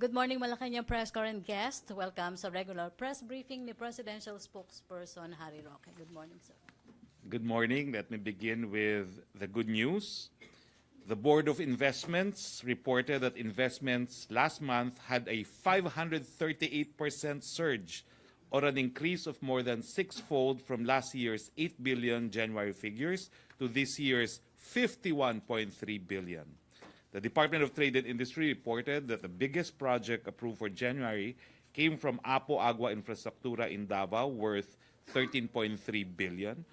Good morning, Malacanang Press Corps and guest. Welcome sa regular press briefing ni Presidential Spokesperson Harry Roque. Good morning, sir. Good morning. Let me begin with the good news. The Board of Investments reported that investments last month had a 538% surge, or an increase of more than six-fold from last year's 8 billion January figures to this year's 51.3 billion. The Department of Trade and Industry reported that the biggest project approved for January came from Apo Agua Infrastructura in Davao, worth 13.3 billion.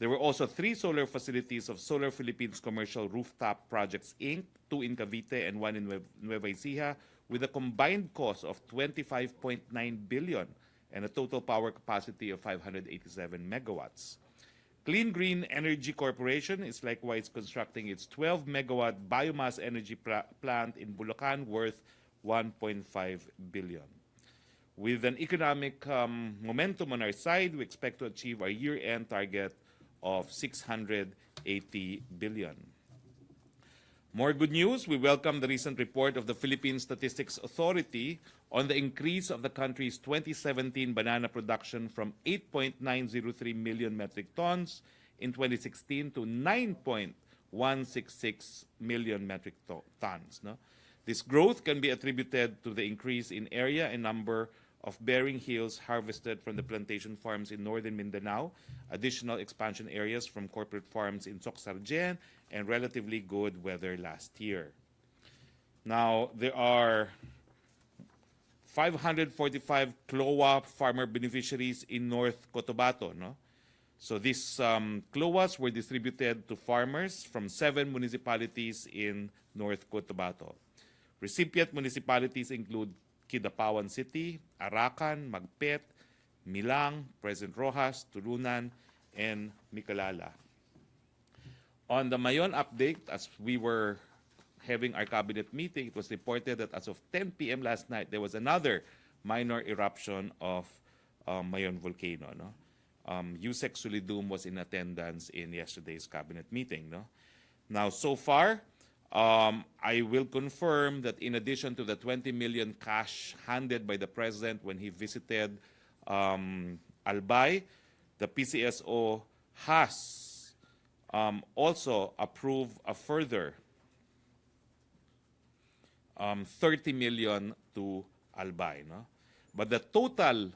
There were also 3 solar facilities of Solar Philippines Commercial Rooftop Projects Inc., 2 in Cavite and 1 in Nueva Ecija, with a combined cost of 25.9 billion and a total power capacity of 587 megawatts. Clean Green Energy Corporation is likewise constructing its 12-megawatt biomass energy plant in Bulacan, worth 1.5 billion. With an economic momentum on our side, we expect to achieve our year-end target of 680 billion. More good news, we welcome the recent report of the Philippine Statistics Authority on the increase of the country's 2017 banana production from 8.903 million metric tons in 2016 to 9.166 million metric tons. No? This growth can be attributed to the increase in area and number of bearing hills harvested from the plantation farms in northern Mindanao, additional expansion areas from corporate farms in Socsargen, and relatively good weather last year. Now, there are 545 CLOA farmer beneficiaries in North Cotabato. No? So these CLOAs were distributed to farmers from 7 municipalities in North Cotabato. Recipient municipalities include Kidapawan City, Arakan, Magpet, Milang, President Roxas, Tulunan, and Micalala. On the Mayon update, as we were having our cabinet meeting, it was reported that as of 10 p.m. last night, there was another minor eruption of Mayon volcano. No? Yusek Sulidum was in attendance in yesterday's cabinet meeting. No? Now, so far, I will confirm that in addition to the 20 million cash handed by the President when he visited Albay, the PCSO has also approved a further 30 million to Albay. No? But the total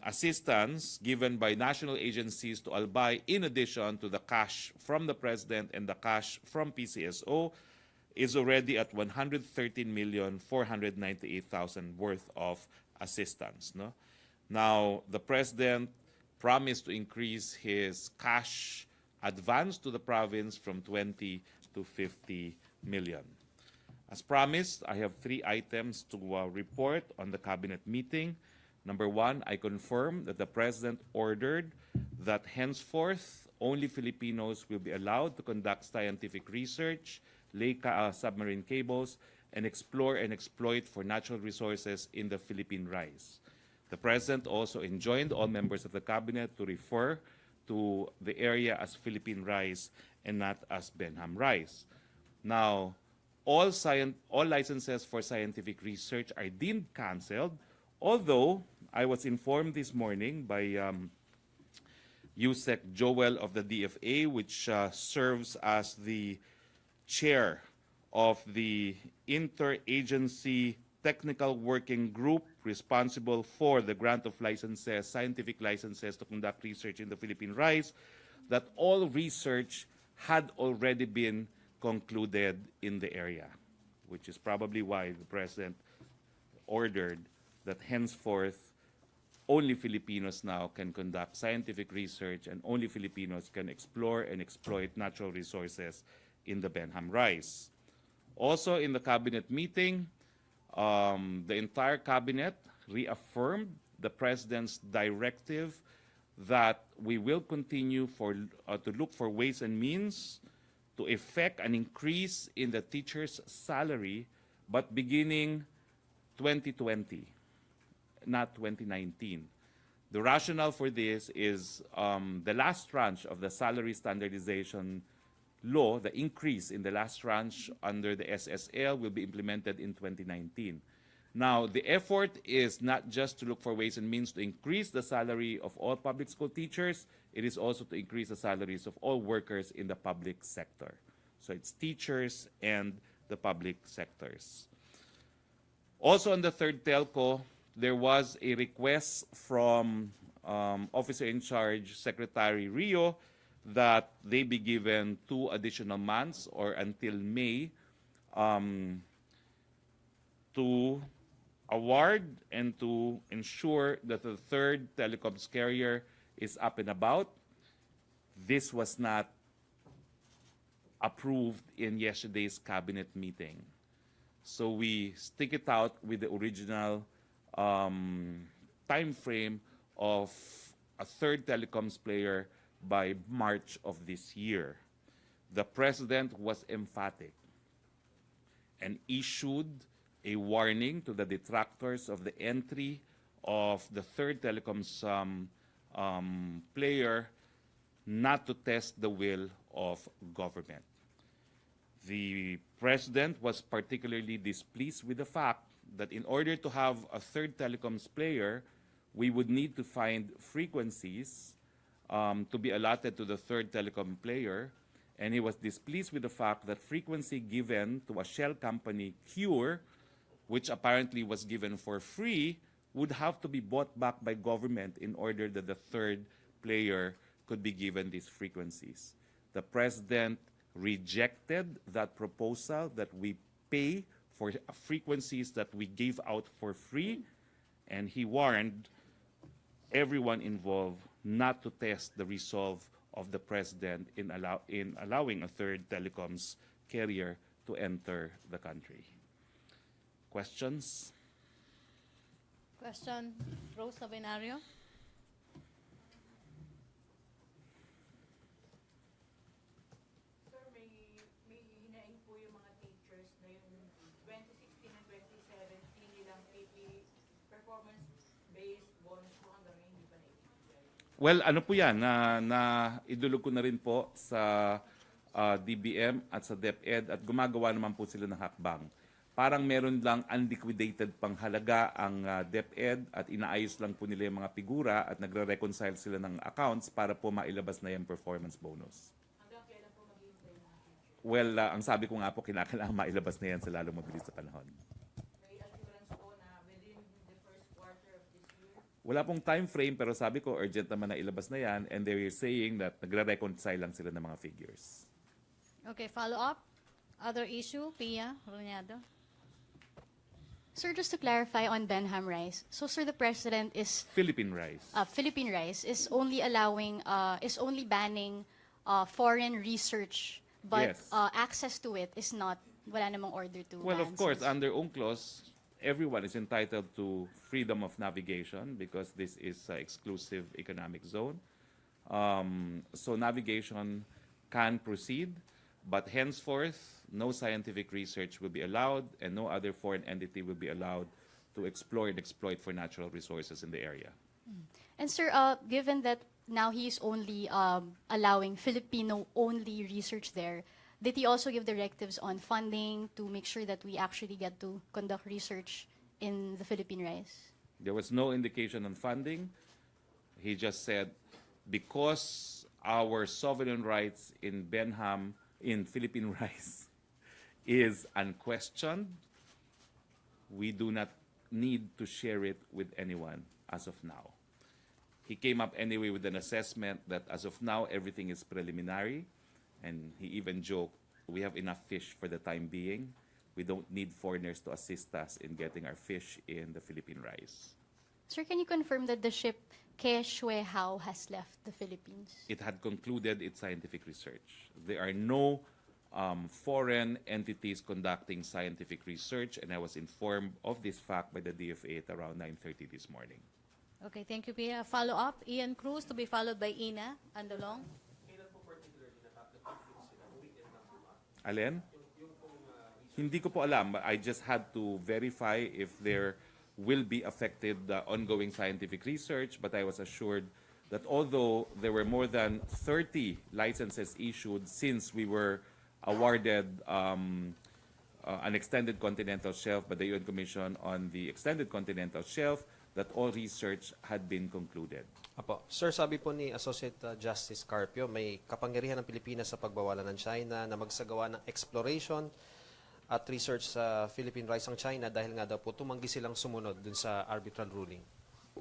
assistance given by national agencies to Albay, in addition to the cash from the President and the cash from PCSO, is already at 113,498,000 worth of assistance. No? Now, the President promised to increase his cash advance to the province from 20 to 50 million. As promised, I have 3 items to report on the cabinet meeting. Number 1, I confirm that the President ordered that henceforth only Filipinos will be allowed to conduct scientific research, lay submarine cables, and explore and exploit for natural resources in the Philippine rice. The President also enjoined all members of the Cabinet to refer to the area as Philippine rice and not as Benham rice. Now, all licenses for scientific research are deemed canceled, although I was informed this morning by Yusek Joel of the DFA, which serves as the chair of the Interagency Technical Working Group responsible for the grant of licenses, scientific licenses to conduct research in the Philippine rice, that all research had already been concluded in the area, which is probably why the President ordered that henceforth only Filipinos now can conduct scientific research and only Filipinos can explore and exploit natural resources in the Benham rice. Also in the cabinet meeting, the entire cabinet reaffirmed the President's directive that we will continue to look for ways and means to effect an increase in the teacher's salary, but beginning 2020, not 2019. The rationale for this is the last tranche of the salary standardization law, the increase in the last tranche under the SSL will be implemented in 2019. Now, the effort is not just to look for ways and means to increase the salary of all public school teachers, it is also to increase the salaries of all workers in the public sector. So it's teachers and the public sectors. Also on the third telco, there was a request from Officer in Charge Secretary Rio that they be given 2 additional months or until May to award and to ensure that the third telecoms carrier is up and about. This was not approved in yesterday's cabinet meeting. So we stick it out with the original time frame of a third telecoms player by March of this year. The President was emphatic and issued a warning to the detractors of the entry of the third telecoms player not to test the will of government. The President was particularly displeased with the fact that in order to have a third telecoms player, we would need to find frequencies to be allotted to the third telecom player, and he was displeased with the fact that frequency given to a shell company, Cure, which apparently was given for free, would have to be bought back by government in order that the third player could be given these frequencies. The President rejected that proposal that we pay for frequencies that we gave out for free, and he warned everyone involved not to test the resolve of the President in allowing a third telecoms carrier to enter the country. Questions? Question, Rose Novenario. Sir, may hinaing po yung mga teachers na yung 2016 and 2017 nilang AP performance-based bonus po hanggang ngayon hindi pa na-ibigay. Well, ano po yan, na idulog ko na rin po sa DBM at sa DepEd at gumagawa naman po sila ng hakbang. Parang meron lang unliquidated pang halaga ang DepEd at inaayos lang po nila yung mga figura at nagre-reconcile sila ng accounts para po mailabas na yung performance bonus. Hanggang kailan po maghihintay ng mga teachers? Well, ang sabi ko nga po, kinakailangan mailabas na yan sa lalong mabilis na panahon. May assurance po na within the first quarter of this year? Wala pong time frame pero sabi ko urgent naman na ilabas na yan and they were saying that nagre-reconcile lang sila ng mga figures. Okay, follow up. Other issue, Pia Ruñado. Sir, just to clarify on Benham Rice, so sir, the President is Philippine rice. Philippine Rice is only allowing is only banning foreign research, but Yes. Access to it is not. Wala namang order to. Well, of ban, course, sir. under UNCLOS, everyone is entitled to freedom of navigation because this is an exclusive economic zone. So navigation can proceed, but henceforth, no scientific research will be allowed and no other foreign entity will be allowed to explore and exploit for natural resources in the area. And sir, given that now he is only allowing Filipino-only research there, did he also give directives on funding to make sure that we actually get to conduct research in the Philippine Rice? There was no indication on funding. He just said, because our sovereign rights in Benham, in Philippine rice, is unquestioned, we do not need to share it with anyone as of now. He came up anyway with an assessment that as of now, everything is preliminary, and he even joked, we have enough fish for the time being. We don't need foreigners to assist us in getting our fish in the Philippine rice. Sir, can you confirm that the ship Ke Shui Hao has left the Philippines? It had concluded its scientific research. There are no foreign entities conducting scientific research, and I was informed of this fact by the DFA at around 9:30 this morning. Okay, thank you, Pia. Follow up, Ian Cruz, to be followed by Ina Andolong. Alin? Hindi ko po alam. I just had to verify if there will be affected ongoing scientific research, but I was assured that although there were more than 30 licenses issued since we were awarded an extended continental shelf by the UN Commission on the extended continental shelf, that all research had been concluded. Apo. Sir, sabi po ni Associate Justice Carpio, may kapangyarihan ng Pilipinas sa pagbawalan ng China na magsagawa ng exploration at research sa Philippine rice ang China dahil nga daw po tumanggi silang sumunod dun sa arbitral ruling.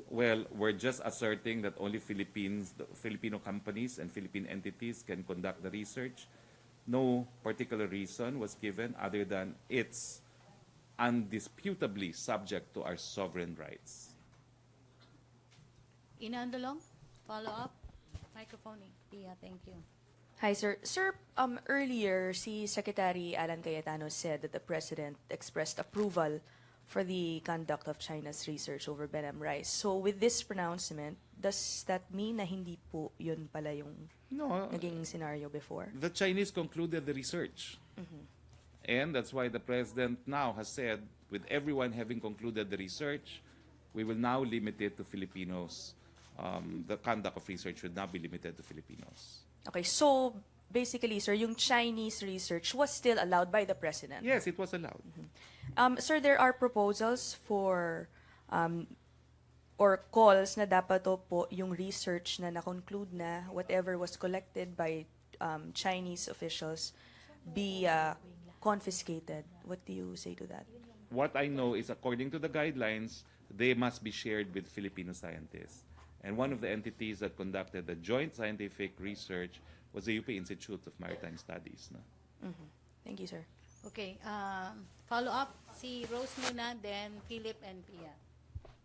Well, we're just asserting that only Filipino companies and Philippine entities can conduct the research. No particular reason was given other than it's undisputably subject to our sovereign rights. Ina Andalong, follow-up. Microphone, Pia, thank you. Hi, sir. Sir, earlier, si Secretary Alan Cayetano said that the President expressed approval for the conduct of China's research over Benham rice. So, with this pronouncement, does that mean na hindi po yun pala yung No, naging scenario before? the Chinese concluded the research. And that's why the President now has said, with everyone having concluded the research, we will now limit it to Filipinos. The conduct of research should now be limited to Filipinos. Okay, so basically, sir, yung Chinese research was still allowed by the President? Yes, it was allowed. Sir, there are proposals for or calls na dapat to po yung research na na-conclude na whatever was collected by Chinese officials be confiscated. What do you say to that? What I know is, according to the guidelines, they must be shared with Filipino scientists. And one of the entities that conducted the joint scientific research was the UP Institute of Maritime Studies. No? Thank you, sir. Okay, follow-up, si Rose muna, then Philip and Pia.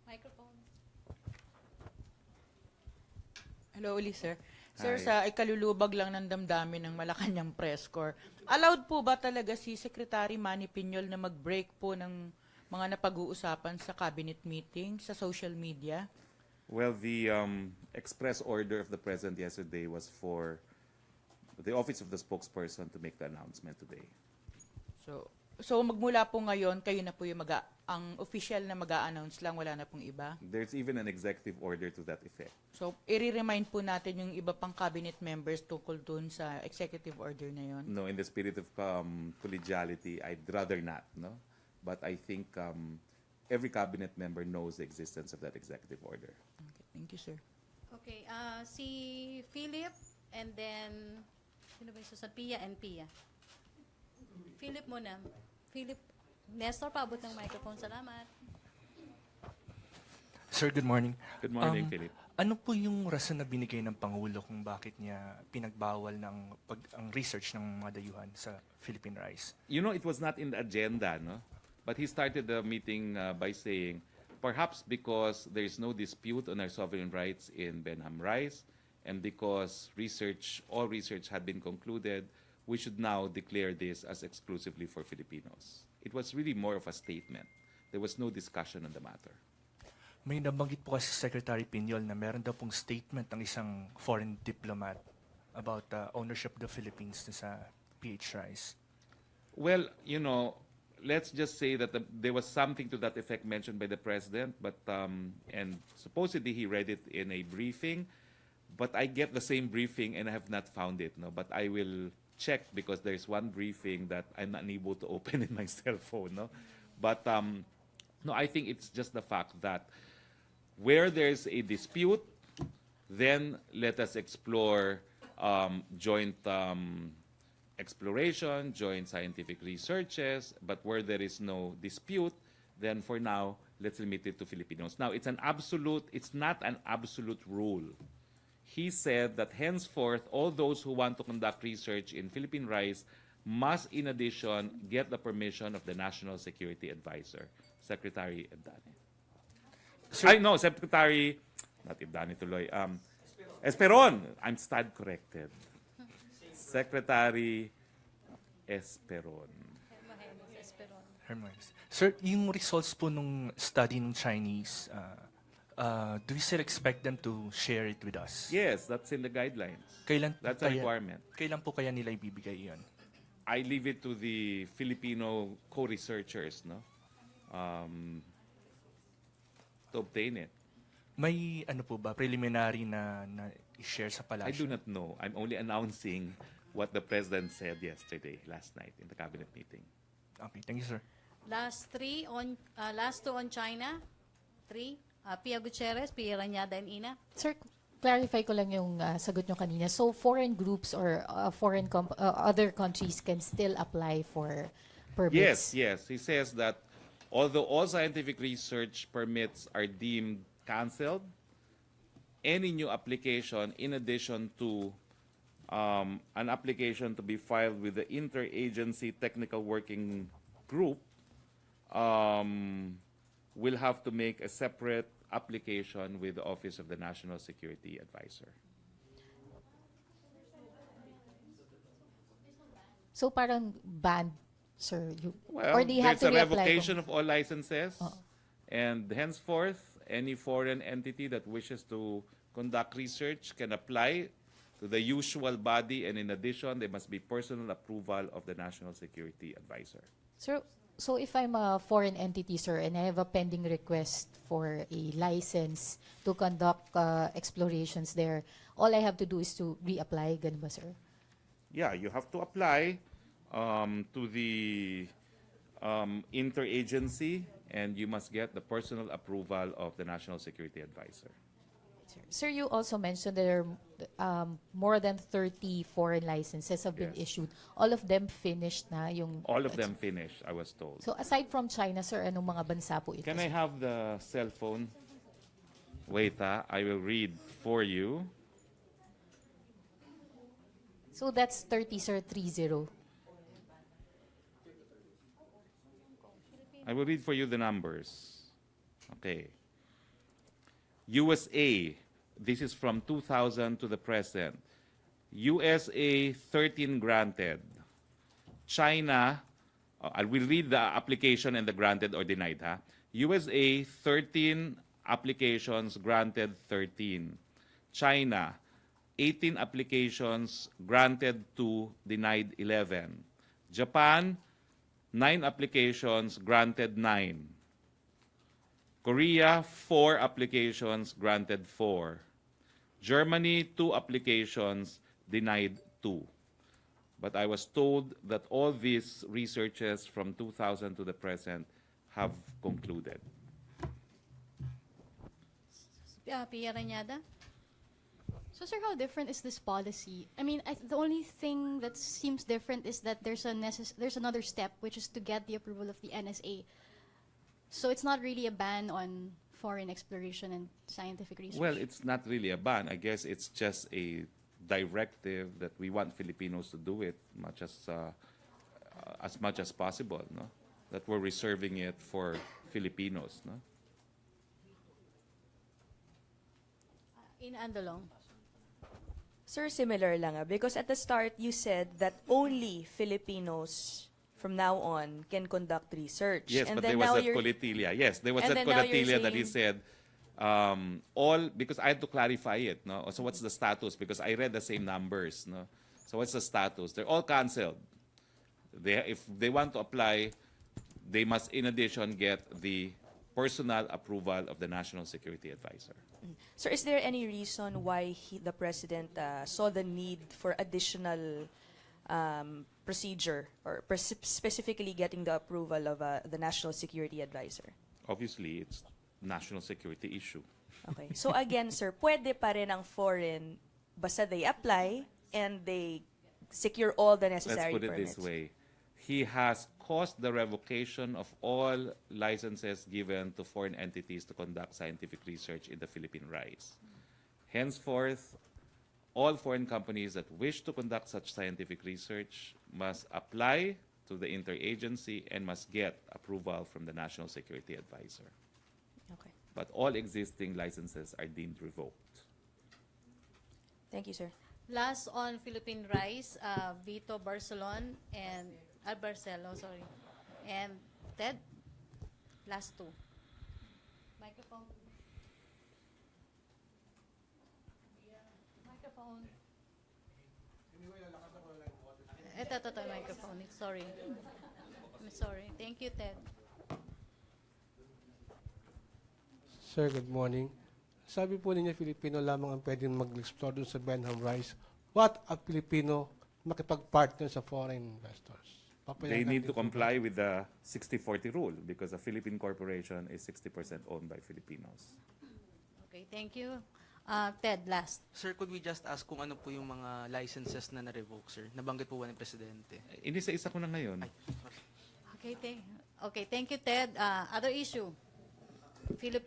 Microphone. Hello ulit, sir. Hi. Sir, sa ikalulubag lang ng damdamin ng Malacanang press corps, allowed po ba talaga si Secretary Manny Piñol na mag-break po ng mga napag-uusapan sa cabinet meeting, sa social media? Well, the express order of the President yesterday was for the Office of the Spokesperson to make the announcement today. So magmula po ngayon, kayo na po yung ang official na mag-a-announce lang, wala na pong iba? There's even an executive order to that effect. So, i-remind po natin yung iba pang cabinet members tungkol dun sa executive order na yon. No, in the spirit of collegiality, I'd rather not, no? But I think every cabinet member knows the existence of that executive order. Okay, thank you, sir. Okay, si Philip, and then, sino ba yung susunod? Pia and Pia. Philip muna. Philip, Nestor, paabot ng microphone. Salamat. Sir, good morning. Good morning, Philip. Ano po yung rason na binigay ng Pangulo kung bakit niya pinagbawal ang research ng mga dayuhan sa Philippine rice? You know, it was not in the agenda, no? But he started the meeting by saying, perhaps because there is no dispute on our sovereign rights in Benham rice, and because all research had been concluded, we should now declare this as exclusively for Filipinos. It was really more of a statement. There was no discussion on the matter. May nabanggit po kasi Secretary Piñol na meron daw pong statement ng isang foreign diplomat about ownership of the Philippines sa PH rice. Well, you know, let's just say that there was something to that effect mentioned by the President, but and supposedly he read it in a briefing, but I get the same briefing and I have not found it. No, but I will check because there's one briefing that I'm unable to open in my cell phone. No, but no, I think it's just the fact that where there's a dispute, then let us explore joint exploration, joint scientific researches, but where there is no dispute, then for now, let's limit it to Filipinos. Now, it's not an absolute rule. He said that henceforth, all those who want to conduct research in Philippine rice must, in addition, get the permission of the National Security Advisor, Secretary Ibdane. Secretary, not Ibdane tuloy, Esperon. I'm stand corrected. Secretary Esperon. Hermes. Sir, yung results po nung study ng Chinese, do we still expect them to share it with us? Yes, that's in the guidelines. That's a requirement. Kailan po kaya nila ibibigay yun? I leave it to the Filipino co-researchers, no, to obtain it. May ano po ba, preliminary na i-share sa palasyo? I do not know. I'm only announcing what the President said last night in the cabinet meeting. Okay, thank you, sir. Last two on China. 3. Pia Gutierrez, Pia Ranyada, and Ina. Sir, clarify ko lang yung sagot nyo kanina. So, foreign groups or other countries can still apply for permits? Yes. He says that although all scientific research permits are deemed canceled, any new application, in addition to an application to be filed with the Interagency Technical Working Group, will have to make a separate application with the Office of the National Security Advisor. So, parang banned, sir? Well, or do you have there's to a reapply revocation of all licenses, and henceforth, any foreign entity that wishes to conduct research can apply to the usual body, and in addition, there must be personal approval of the National Security Advisor. Sir, so if I'm a foreign entity, sir, and I have a pending request for a license to conduct explorations there, all I have to do is to reapply, ganun ba, sir? Yeah, you have to apply to the interagency, and you must get the personal approval of the National Security Advisor. Sir, you also mentioned there are more than 30 foreign licenses have been Yes. issued. All of them finished na yung... All of them finished, I was told. So aside from China, sir, anong mga bansa po ito? Can I sir? have the cell phone? Wait, I will read for you. So that's 30, sir, 30. I will read for you the numbers. Okay. USA, this is from 2000 to the present. USA, 13 granted. China, I will read the application and the granted or denied. USA, 13 applications, granted 13. China, 18 applications, granted 2, denied 11. Japan, 9 applications, granted 9. Korea, 4 applications, granted 4. Germany, 2 applications, denied 2. But I was told that all these researches from 2000 to the present have concluded. Pia Ranyada. So, sir, how different is this policy? I mean, the only thing that seems different is that there's another step, which is to get the approval of the NSA. So it's not really a ban on foreign exploration and scientific research. Well, it's not really a ban. I guess it's just a directive that we want Filipinos to do it as much as possible, no? That we're reserving it for Filipinos, no? Ina Andalong. Sir, similar lang because at the start you said that only Filipinos from now on can conduct research. Yes, and but then there was now that you're- Coletilla. Yes, there was And that then now you're Coletilla that he saying- said, all, because I had to clarify it, no? So what's the status? Because I read the same numbers, no? So what's the status? They're all canceled. If they want to apply, they must, in addition, get the personal approval of the National Security Advisor. Sir, is there any reason why the President saw the need for additional procedure or specifically getting the approval of the National Security Advisor? Obviously, it's national security issue. Okay. So again, sir, pwede pa rin ang foreign basta they apply and they secure all the necessary Let's put it permits. this way. He has caused the revocation of all licenses given to foreign entities to conduct scientific research in the Philippine rice. Henceforth, all foreign companies that wish to conduct such scientific research must apply to the interagency and must get approval from the National Security Advisor. Okay. But all existing licenses are deemed revoked. Thank you, sir. Last on Philippine rice, Vito Barcelon and Barcelo, sorry. And Ted, last 2. Microphone. Microphone. Ito, microphone. Sorry. I'm sorry. Thank you, Ted. Sir, good morning. Sabi po ninyo, Filipino lamang ang pwedeng mag-explore dun sa Benham Rice. What a Filipino makipag-partner sa foreign investors? They Papayagan need din to po ba? comply with the 60-40 rule because a Philippine corporation is 60% owned by Filipinos. Okay, thank you. Ted, last. Sir, could we just ask kung ano po yung mga licenses na na-revoke, sir? Nabanggit po ba ng Presidente? Inisa-isa ko na ngayon. Okay, thank you, Ted. Other issue. Philip,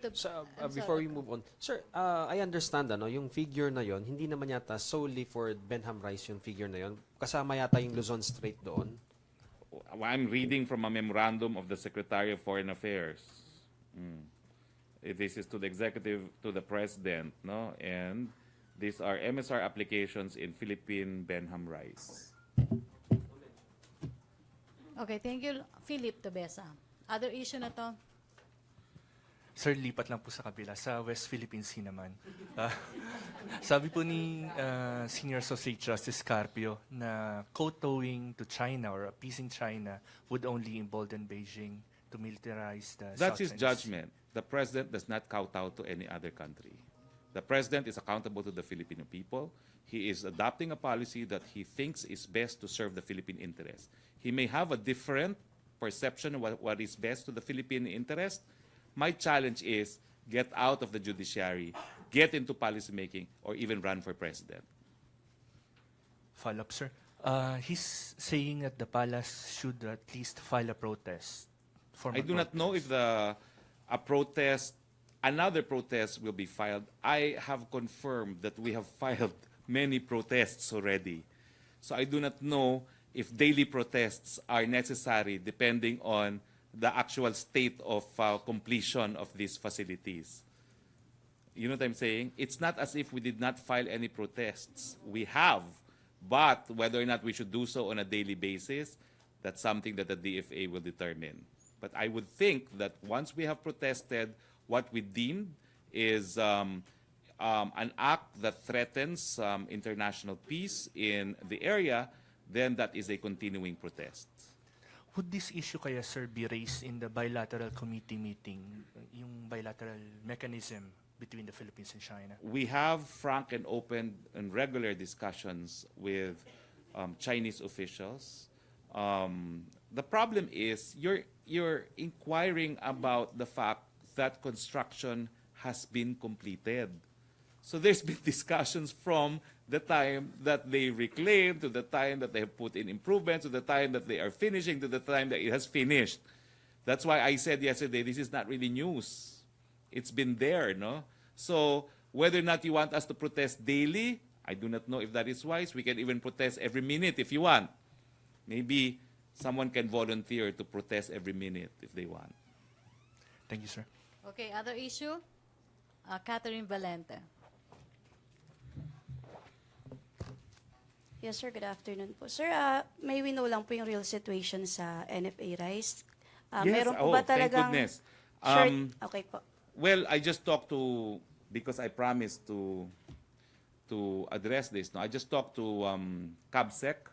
I'm Before sorry. we move on, sir, I understand yung figure na yon hindi naman yata solely for Benham Rice yung figure na yon. Kasama yata yung Luzon Strait doon. I'm reading from a memorandum of the Secretary of Foreign Affairs. This is to the executive, to the president, no? And these are MSR applications in Philippine Benham rice. Okay, thank you, Philip Tobesa. Other issue na to? Sir, lipat lang po sa kabila. Sa West Philippine Sea naman. Sabi po ni Senior Associate Justice Carpio na kowtowing to China or appeasing China would only embolden Beijing to militarize the That's South his China Sea. judgment. The president does not kowtow to any other country. The president is accountable to the Filipino people. He is adopting a policy that he thinks is best to serve the Philippine interest. He may have a different perception of what is best to the Philippine interest. My challenge is get out of the judiciary, get into policymaking, or even run for president. Follow-up, sir. He's saying that the palace should at least file a protest. I do not know if another protest will be filed. I have confirmed that we have filed many protests already. So I do not know if daily protests are necessary depending on the actual state of completion of these facilities. You know what I'm saying? It's not as if we did not file any protests. We have. But whether or not we should do so on a daily basis, that's something that the DFA will determine. But I would think that once we have protested, what we deemed is an act that threatens international peace in the area, then that is a continuing protest. Would this issue kaya, sir, be raised in the bilateral committee meeting, yung bilateral mechanism between the Philippines and China? We have frank and open and regular discussions with Chinese officials. The problem is you're inquiring about the fact that construction has been completed. So there's been discussions from the time that they reclaim to the time that they have put in improvements to the time that they are finishing to the time that it has finished. That's why I said yesterday, this is not really news. It's been there, no? So whether or not you want us to protest daily, I do not know if that is wise. We can even protest every minute if you want. Maybe someone can volunteer to protest every minute if they want. Thank you, sir. Okay, other issue? Catherine Valente. Yes, sir. Good afternoon po. Sir, may we know lang po yung real situation sa NFA Rice? Meron po ba thank talagang... goodness. Sure. Okay po. Well, I just talked to, because I promised to address this. No, I just talked to Cabsec,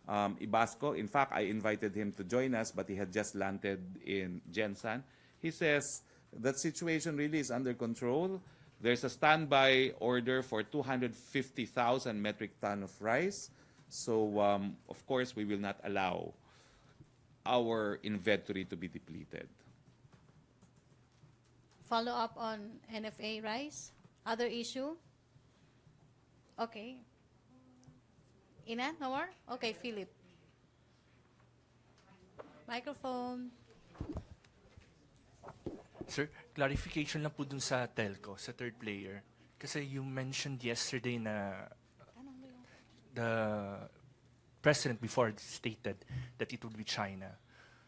Ibasco. In fact, I invited him to join us, but he had just landed in Jensan. He says that situation really is under control. There's a standby order for 250,000 metric ton of rice. So, of course, we will not allow our inventory to be depleted. Follow up on NFA rice? Other issue? Okay. Ina, no more? Okay, Philip. Microphone. Sir, clarification lang po dun sa telco, sa third player. Kasi you mentioned yesterday na the president before stated that it would be China.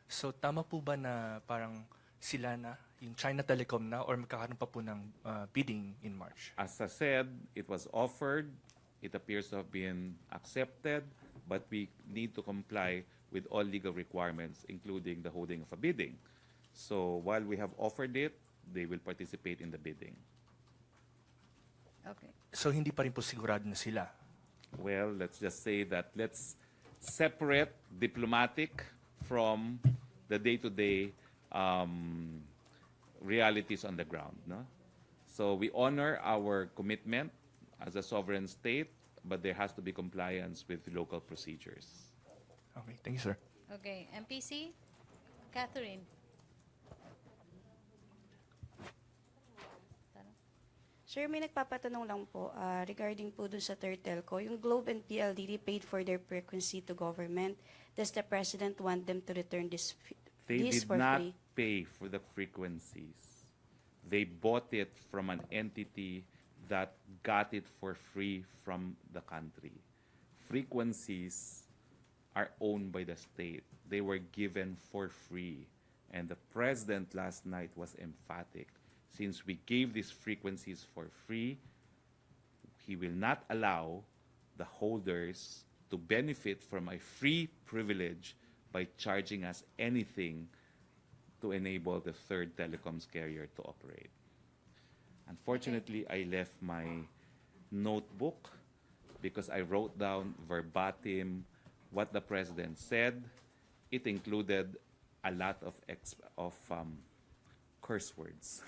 So tama po ba na parang sila na, yung China Telecom na, or magkakaroon pa po ng bidding in March? As I said, it was offered. It appears to have been accepted, but we need to comply with all legal requirements, including the holding of a bidding. So while we have offered it, they will participate in the bidding. Okay. So hindi pa rin po sigurado na sila? Well, let's just say that let's separate diplomatic from the day-to-day realities on the ground. No? So we honor our commitment as a sovereign state, but there has to be compliance with local procedures. Okay, thank you, sir. Okay, MPC, Catherine. Sir, may nagpapatanong lang po regarding po dun sa third telco. Yung Globe and PLDT paid for their frequency to government. Does the President want them to return this They did for not free? pay for the frequencies. They bought it from an entity that got it for free from the country. Frequencies are owned by the state. They were given for free. And the president last night was emphatic. Since we gave these frequencies for free, he will not allow the holders to benefit from a free privilege by charging us anything to enable the third telecoms carrier to operate. Unfortunately, I left my notebook because I wrote down verbatim what the president said. It included a lot of curse words.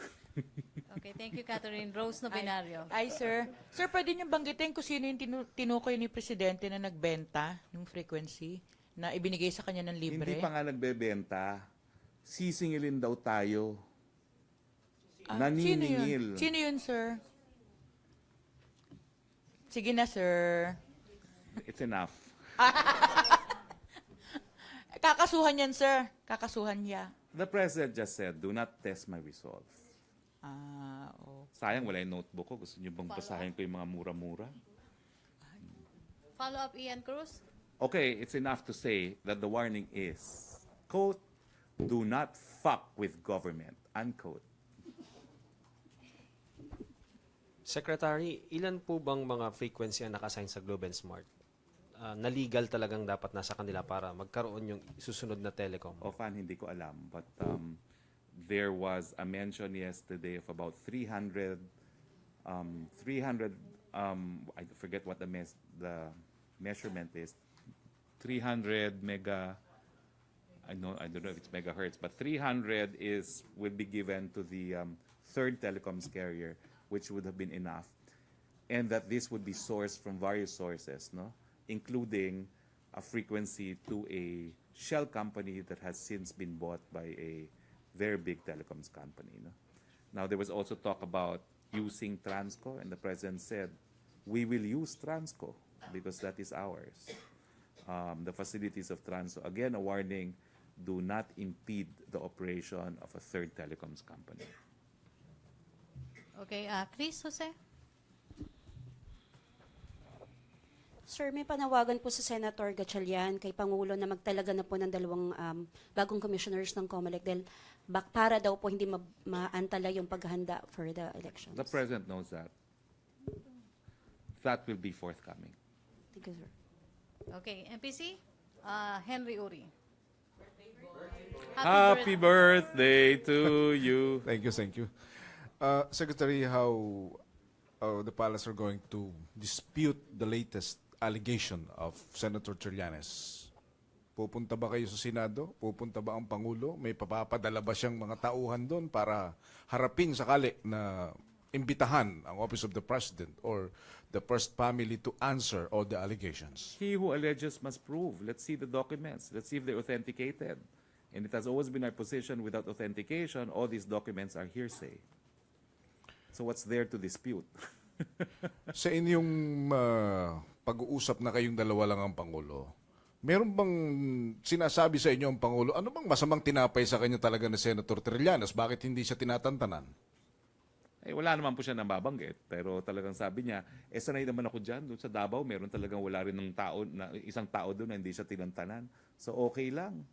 Okay, thank you, Catherine. Rose Novenario. Ay, sir. Sir, pwede niyo banggitin kung sino yung tinukoy ni Presidente na nagbenta ng frequency na ibinigay sa kanya ng libre? Hindi pa nga nagbebenta. Sisingilin daw tayo. Sino Naniningil. yun? Sino yun, sir? Sige na, sir. It's enough. Kakasuhan yan, sir. Kakasuhan niya. The president just said, do not test my resolve. Sayang, wala yung notebook ko. Gusto niyo bang basahin ko yung mga mura-mura? Follow-up, Ian Cruz. Okay, it's enough to say that the warning is, quote, do not fuck with government, unquote. Secretary, ilan po bang mga frequency ang nakasign sa Globe and Smart? Na legal talagang dapat nasa kanila para magkaroon yung susunod na telecom? Offhand, hindi ko alam. But there was a mention yesterday of about 300, I forget what the measurement is, 300 mega, I don't know if it's megahertz, but 300 will be given to the third telecoms carrier, which would have been enough. And that this would be sourced from various sources, no? Including a frequency to a shell company that has since been bought by a very big telecoms company. No? Now, there was also talk about using Transco, and the president said, we will use Transco because that is ours. The facilities of Transco, again, a warning, do not impede the operation of a third telecoms company. Okay, Chris Jose. Sir, may panawagan po sa Senator Gatchalian kay Pangulo na magtalaga na po ng dalawang bagong commissioners ng COMELEC dahil para daw po hindi maantala yung paghahanda for the elections. The president knows that. That will be forthcoming. Thank you, sir. Okay, MPC, Henry Uri. Happy birthday to you. Thank you. Secretary, how the palace are going to dispute the latest allegation of Senator Trillanes? Pupunta ba kayo sa Senado? Pupunta ba ang Pangulo? May papapadala ba siyang mga tauhan doon para harapin sakali na imbitahan ang Office of the President or the first family to answer all the allegations? He who alleges must prove. Let's see the documents. Let's see if they're authenticated. And it has always been our position, without authentication, all these documents are hearsay. So what's there to dispute? Sa inyong pag-uusap na kayong dalawa lang ang Pangulo, meron bang sinasabi sa inyo ang Pangulo, ano bang masamang tinapay sa kanya talaga na Senator Trillanes? Bakit hindi siya tinatantanan? Wala naman po siya nababanggit. Pero talagang sabi niya, sanay naman ako dyan. Doon sa Davao, meron talagang wala rin ng tao, isang tao doon na hindi siya tinantanan. So okay lang.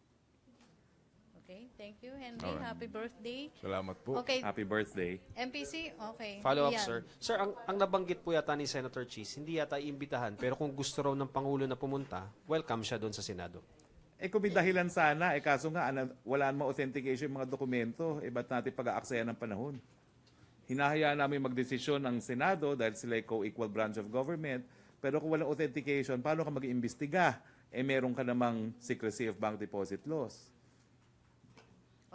Okay, thank you, Henry. Alright. Happy birthday. Salamat po. Okay, Happy birthday. MPC, okay. Follow up, Ian. sir. Sir, ang nabanggit po yata ni Senator Cheese, hindi yata iimbitahan, pero kung gusto raw ng Pangulo na pumunta, welcome siya doon sa Senado. Kung may dahilan sana, kaso nga, wala namang authentication yung mga dokumento, ba't natin pag-aaksaya ng panahon? Hinahayaan namin magdesisyon ng Senado dahil sila ay co-equal branch of government, pero kung walang authentication, paano ka mag-iimbestiga? Meron ka namang secrecy of bank deposit laws.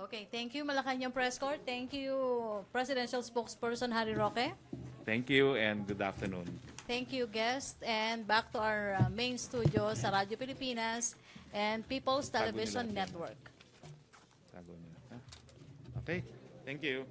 Okay, thank you, Malacanang Press Corps. Thank you, Presidential Spokesperson Harry Roque. Thank you and good afternoon. Thank you, guest. And back to our main studio sa Radyo Pilipinas and People's Television Network. Okay, thank you.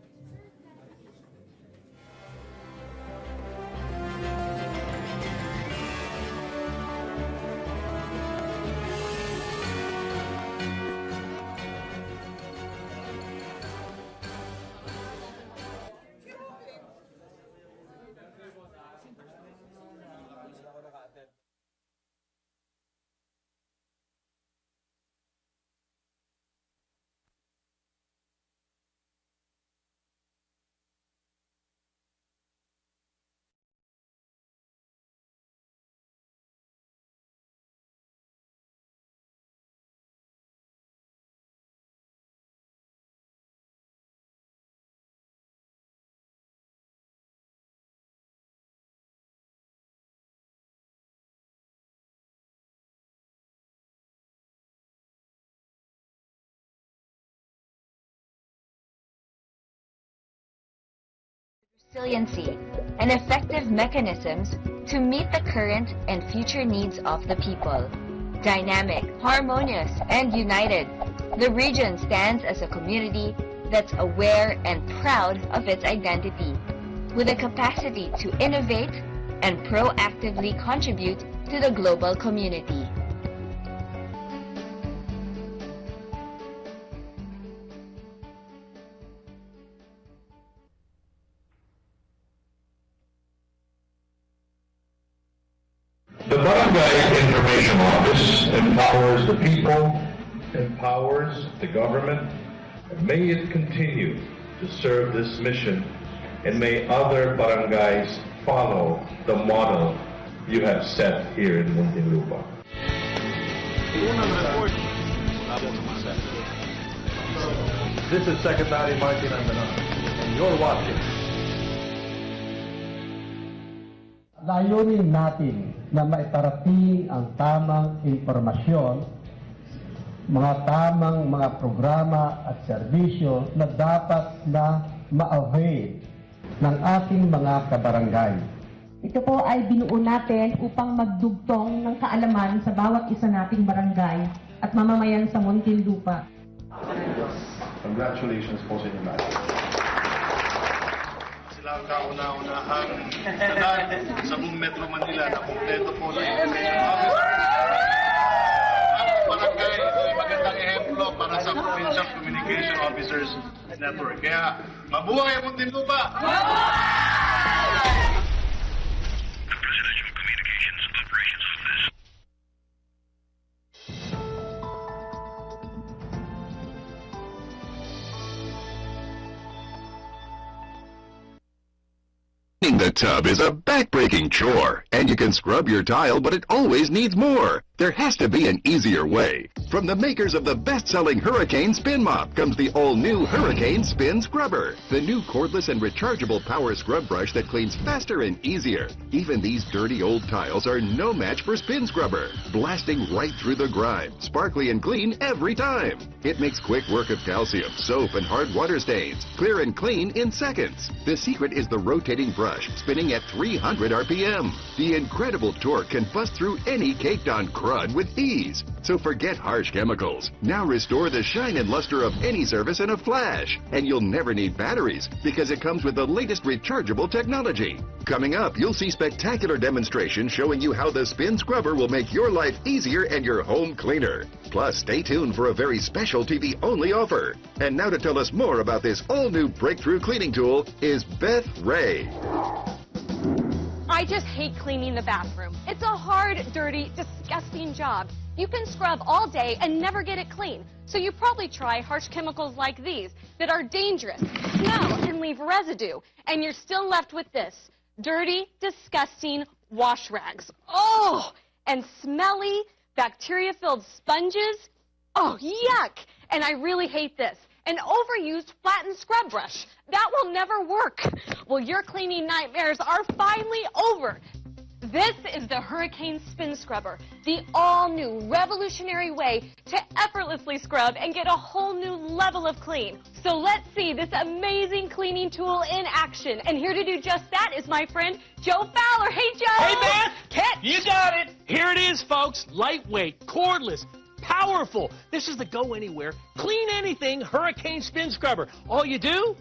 Resiliency, and effective mechanisms to meet the current and future needs of the people. Dynamic, harmonious, and united, the region stands as a community that's aware and proud of its identity, with a capacity to innovate and proactively contribute to the global community. The Barangay Information Office empowers the people, empowers the government, and may it continue to serve this mission, and may other barangays follow the model you have set here in Muntinlupa. This is Secretary Martin Andanan, and you're watching. Layunin natin na maiparating ang tamang impormasyon, mga tamang mga programa at serbisyo na dapat na ma-avail ng ating mga kabarangay. Ito po ay binuo natin upang magdugtong ng kaalaman sa bawat isa nating barangay at mamamayan sa Muntinlupa. Congratulations po sa inyo lahat. Sila ang kauna-unahang salat sa buong Metro Manila na kumpleto po ng information office. Ang barangay ay magandang ehemplo para sa Provincial Communication Officers Network. Kaya, mabuhay ang Muntinlupa! Cleaning the tub is a back-breaking chore, and you can scrub your tile, but it always needs more. There has to be an easier way. From the makers of the best-selling Hurricane Spin Mop comes the all-new Hurricane Spin Scrubber, the new cordless and rechargeable power scrub brush that cleans faster and easier. Even these dirty old tiles are no match for Spin Scrubber, blasting right through the grime, sparkly and clean every time. It makes quick work of calcium, soap, and hard water stains, clear and clean in seconds. The secret is the rotating brush, spinning at 300 RPM. The incredible torque can bust through any caked-on crud with ease. So forget harsh chemicals. Now restore the shine and luster of any surface in a flash. And you'll never need batteries because it comes with the latest rechargeable technology. Coming up, you'll see spectacular demonstrations showing you how the Spin Scrubber will make your life easier and your home cleaner. Plus, stay tuned for a very special TV-only offer. And now to tell us more about this all-new breakthrough cleaning tool is Beth Ray. I just hate cleaning the bathroom. It's a hard, dirty, disgusting job. You can scrub all day and never get it clean. So you probably try harsh chemicals like these that are dangerous, smell, and leave residue. And you're still left with this dirty, disgusting wash rags. Oh, and smelly, bacteria-filled sponges. Oh, yuck. And I really hate this. An overused flattened scrub brush. That will never work. Well, your cleaning nightmares are finally over. This is the Hurricane Spin Scrubber, the all-new revolutionary way to effortlessly scrub and get a whole new level of clean. So let's see this amazing cleaning tool in action. And here to do just that is my friend Joe Fowler. Hey, Joe! Hey, Beth! Catch! You got it! Here it is, folks. Lightweight, cordless, powerful. This is the go-anywhere, clean-anything Hurricane Spin Scrubber. All you do?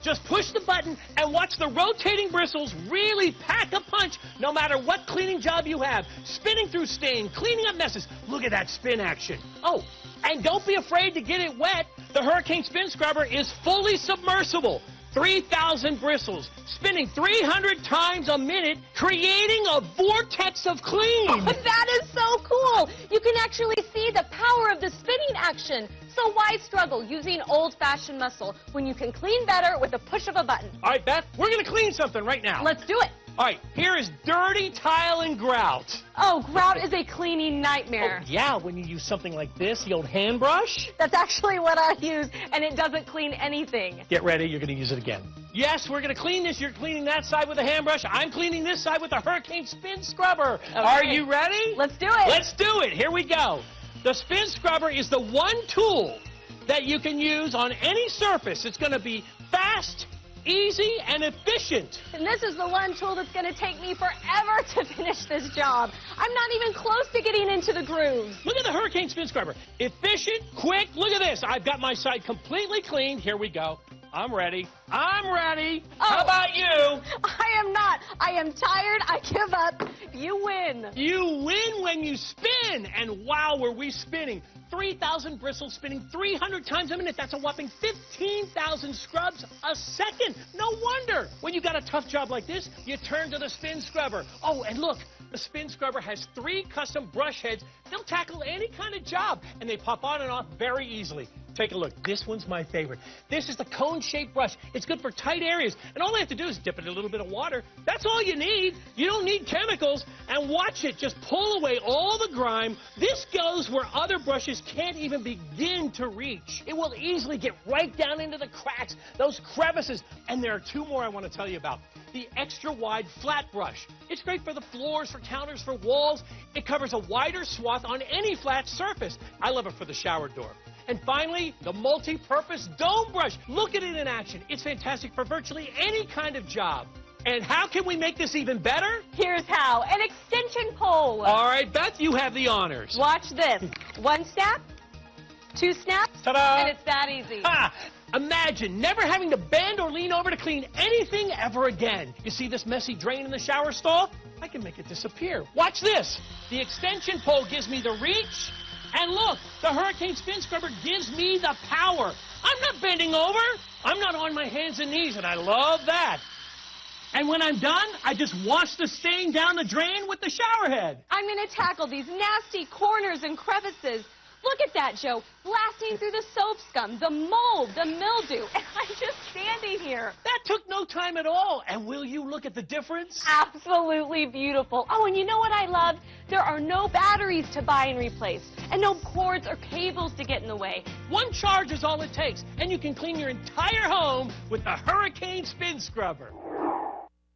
Just push the button and watch the rotating bristles really pack a punch no matter what cleaning job you have. Spinning through stain, cleaning up messes. Look at that spin action. Oh, and don't be afraid to get it wet. The Hurricane Spin Scrubber is fully submersible. 3,000 bristles, spinning 300 times a minute, creating a vortex of clean. Oh, that is so cool. You can actually see the power of the spinning action. So why struggle using old-fashioned muscle when you can clean better with a push of a button? All right, Beth, we're going to clean something right now. Let's do it. All right, here is dirty tile and grout. Oh, grout is a cleaning nightmare. Oh, yeah, when you use something like this, the old hand brush. That's actually what I use, and it doesn't clean anything. Get ready, you're going to use it again. Yes, we're going to clean this. You're cleaning that side with a hand brush. I'm cleaning this side with the Hurricane Spin Scrubber. Okay. Are you ready? Let's do it. Let's do it. Here we go. The Spin Scrubber is the one tool that you can use on any surface. It's going to be fast, easy, and efficient. And this is the one tool that's going to take me forever to finish this job. I'm not even close to getting into the grooves. Look at the Hurricane Spin Scrubber. Efficient, quick. Look at this. I've got my side completely cleaned. Here we go. I'm ready. I'm ready. Oh, how about you? I am not. I am tired. I give up. You win. You win when you spin. And wow, were we spinning. 3,000 bristles spinning 300 times a minute. That's a whopping 15,000 scrubs a second. No wonder. When you got a tough job like this, you turn to the Spin Scrubber. Oh, and look, the Spin Scrubber has 3 custom brush heads. They'll tackle any kind of job, and they pop on and off very easily. Take a look. This one's my favorite. This is the cone-shaped brush. It's good for tight areas, and all I have to do is dip it in a little bit of water. That's all you need. You don't need chemicals, and watch it just pull away all the grime. This goes where other brushes can't even begin to reach. It will easily get right down into the cracks, those crevices, and there are 2 more I want to tell you about. The extra wide flat brush. It's great for the floors, for counters, for walls. It covers a wider swath on any flat surface. I love it for the shower door. And finally, the multi-purpose dome brush. Look at it in action. It's fantastic for virtually any kind of job. And how can we make this even better? Here's how. An extension pole. All right, Beth, you have the honors. Watch this. 1 snap, 2 snaps, ta-da! And it's that easy. Ha! Imagine never having to bend or lean over to clean anything ever again. You see this messy drain in the shower stall? I can make it disappear. Watch this. The extension pole gives me the reach. And look, the Hurricane Spin Scrubber gives me the power. I'm not bending over. I'm not on my hands and knees, and I love that. And when I'm done, I just wash the stain down the drain with the shower head. I'm going to tackle these nasty corners and crevices. Look at that, Joe, blasting through the soap scum, the mold, the mildew, and I'm just standing here. That took no time at all. And will you look at the difference? Absolutely beautiful. Oh, and you know what I love? There are no batteries to buy and replace, and no cords or cables to get in the way. One charge is all it takes, and you can clean your entire home with the Hurricane Spin Scrubber.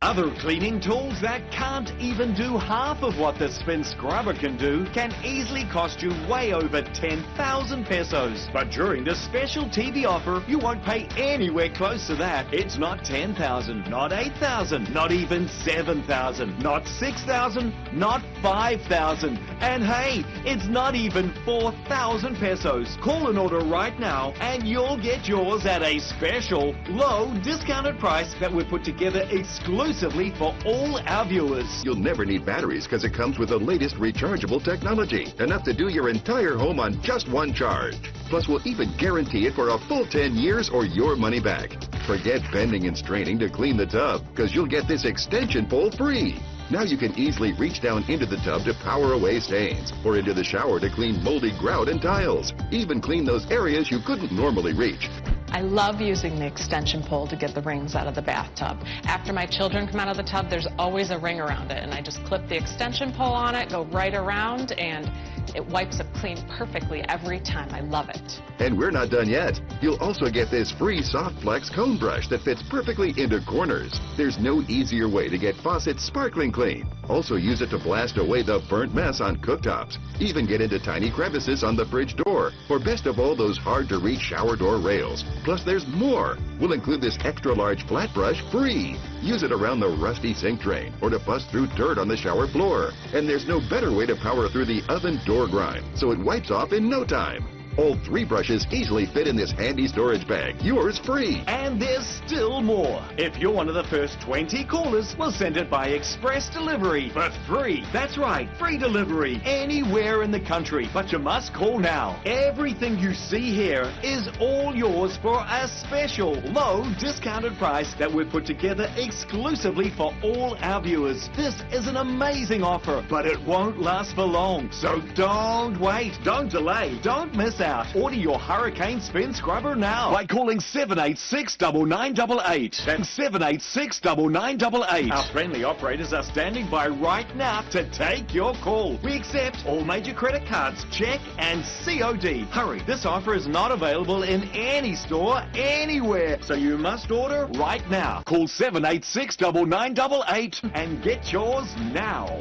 Other cleaning tools that can't even do half of what the Spin Scrubber can do can easily cost you way over 10,000 pesos. But during this special TV offer, you won't pay anywhere close to that. It's not 10,000, not 8,000, not even 7,000, not 6,000, not 5,000. And hey, it's not even 4,000 pesos. Call and order right now and you'll get yours at a special, low, discounted price that we've put together exclusively for all our viewers. You'll never need batteries because it comes with the latest rechargeable technology, enough to do your entire home on just 1 charge. Plus, we'll even guarantee it for a full 10 years or your money back. Forget bending and straining to clean the tub because you'll get this extension pole free. Now you can easily reach down into the tub to power away stains, or into the shower to clean moldy grout and tiles. Even clean those areas you couldn't normally reach. I love using the extension pole to get the rings out of the bathtub. After my children come out of the tub, there's always a ring around it, and I just clip the extension pole on it, go right around, and it wipes it clean perfectly every time. I love it. And we're not done yet. You'll also get this free Soft Flex cone brush that fits perfectly into corners. There's no easier way to get faucets sparkling clean. Also use it to blast away the burnt mess on cooktops. Even get into tiny crevices on the fridge door, or best of all, those hard-to-reach shower door rails. Plus, there's more. We'll include this extra-large flat brush free. Use it around the rusty sink drain, or to bust through dirt on the shower floor. And there's no better way to power through the oven door grime, so it wipes off in no time. All 3 brushes easily fit in this handy storage bag. Yours free. And there's still more. If you're one of the first 20 callers, we'll send it by express delivery for free. That's right, free delivery anywhere in the country. But you must call now. Everything you see here is all yours for a special low discounted price that we've put together exclusively for all our viewers. This is an amazing offer, but it won't last for long. So don't wait, don't delay, don't miss out. Order your Hurricane Spin Scrubber now by calling 786-9988. That's 786-9988. Our friendly operators are standing by right now to take your call. We accept all major credit cards, check and COD. Hurry, this offer is not available in any store anywhere, so you must order right now. Call 786-9988 and get yours now.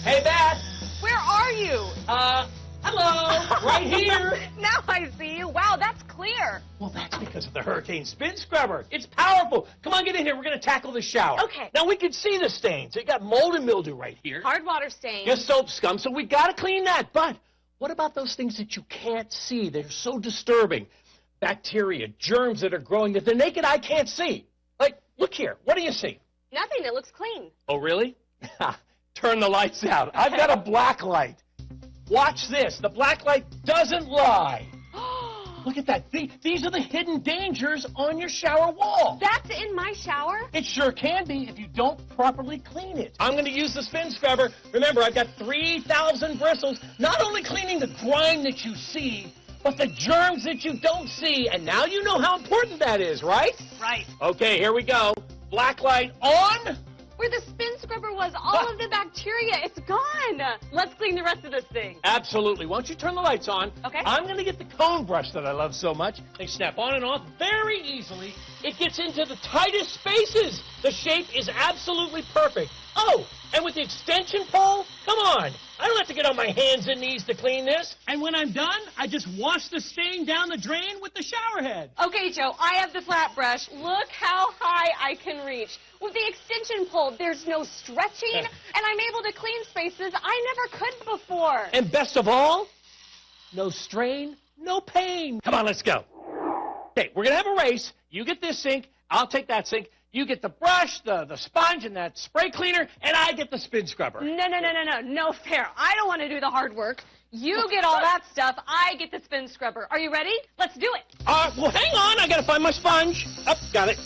Hey, Bat! Where are you? Hello! Right here! Now I see you. Wow, that's clear. Well, that's because of the Hurricane Spin Scrubber. It's powerful. Come on, get in here. We're going to tackle the shower. Okay. Now, we can see the stains. It got mold and mildew right here. Hard water stain. Just soap scum, so we got to clean that. But what about those things that you can't see? They're so disturbing. Bacteria, germs that are growing that the naked eye can't see. Like, look here. What do you see? Nothing. It looks clean. Oh, really? Turn the lights out. I've got a black light. Watch this. The black light doesn't lie. Look at that. These are the hidden dangers on your shower wall. That's in my shower? It sure can be if you don't properly clean it. I'm going to use the spin scrubber. Remember, I've got 3,000 bristles, not only cleaning the grime that you see, but the germs that you don't see. And now you know how important that is, right? Right. Okay, here we go. Black light on. Where the spin scrubber was, all of the bacteria, it's gone. Let's clean the rest of this thing. Absolutely. Why don't you turn the lights on? Okay. I'm going to get the cone brush that I love so much. They snap on and off very easily. It gets into the tightest spaces. The shape is absolutely perfect. Oh, and with the extension pole, come on. I don't have to get on my hands and knees to clean this. And when I'm done, I just wash the stain down the drain with the shower head. Okay, Joe, I have the flat brush. Look how high I can reach. With the extension pole, there's no stretching, and I'm able to clean spaces I never could before. And best of all, no strain, no pain. Come on, let's go. Okay, we're going to have a race. You get this sink, I'll take that sink. You get the brush, the sponge, and that spray cleaner, and I get the spin scrubber. No fair. I don't want to do the hard work. You get all that stuff. I get the spin scrubber. Are you ready? Let's do it. Well, hang on. I got to find my sponge. Oh, got it.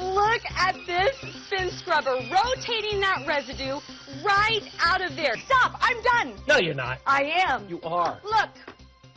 Look at this spin scrubber, rotating that residue right out of there. Stop. I'm done. No, you're not. I am. You are. Look.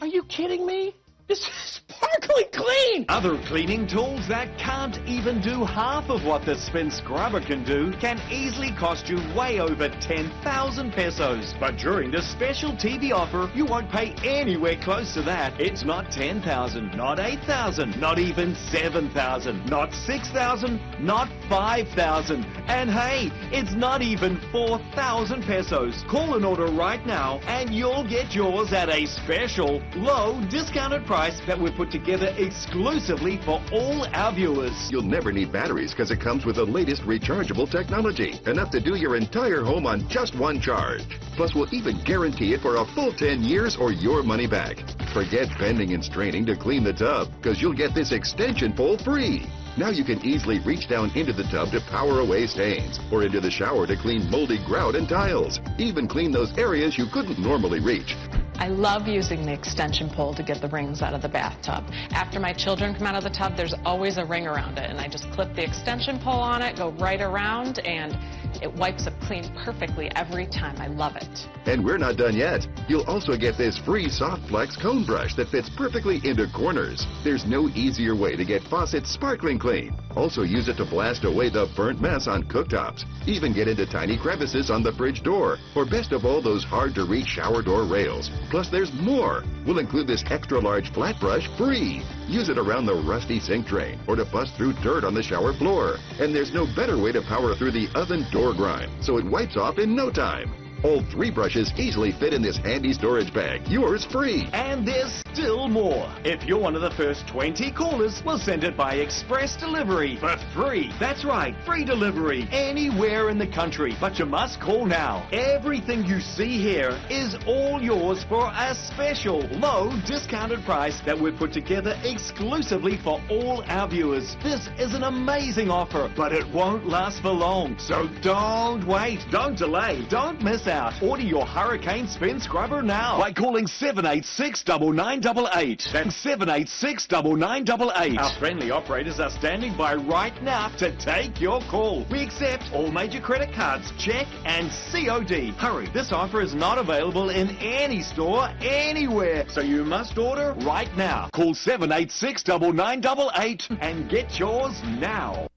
Are you kidding me? This is sparkling clean! Other cleaning tools that can't even do half of what the spin scrubber can do can easily cost you way over 10,000 pesos. But during this special TV offer, you won't pay anywhere close to that. It's not 10,000, not 8,000, not even 7,000, not 6,000, not 5,000. And hey, it's not even 4,000 pesos. Call and order right now and you'll get yours at a special, low, discounted price that we've put together exclusively for all our viewers. You'll never need batteries because it comes with the latest rechargeable technology, enough to do your entire home on just one charge. Plus, we'll even guarantee it for a full 10 years or your money back. Forget bending and straining to clean the tub because you'll get this extension pole free. Now you can easily reach down into the tub to power away stains, or into the shower to clean moldy grout and tiles. Even clean those areas you couldn't normally reach. I love using the extension pole to get the rings out of the bathtub. After my children come out of the tub, there's always a ring around it, and I just clip the extension pole on it, go right around, and it wipes up clean perfectly every time. I love it. And we're not done yet. You'll also get this free soft flex cone brush that fits perfectly into corners. There's no easier way to get faucets sparkling clean. Also use it to blast away the burnt mess on cooktops. Even get into tiny crevices on the fridge door, or best of all, those hard-to-reach shower door rails. Plus, there's more. We'll include this extra-large flat brush free. Use it around the rusty sink drain, or to bust through dirt on the shower floor. And there's no better way to power through the oven door door grime, so it wipes off in no time. All 3 brushes easily fit in this handy storage bag. Yours free. And there's still more. If you're one of the first 20 callers, we'll send it by express delivery for free. That's right, free delivery anywhere in the country. But you must call now. Everything you see here is all yours for a special low discounted price that we've put together exclusively for all our viewers. This is an amazing offer, but it won't last for long. So don't wait, don't delay, don't miss out. Order your Hurricane Spin Scrubber now by calling 786-9988. That's 786-9988. Our friendly operators are standing by right now to take your call. We accept all major credit cards, check and COD. Hurry, this offer is not available in any store anywhere, so you must order right now. Call 786-9988 and get yours now.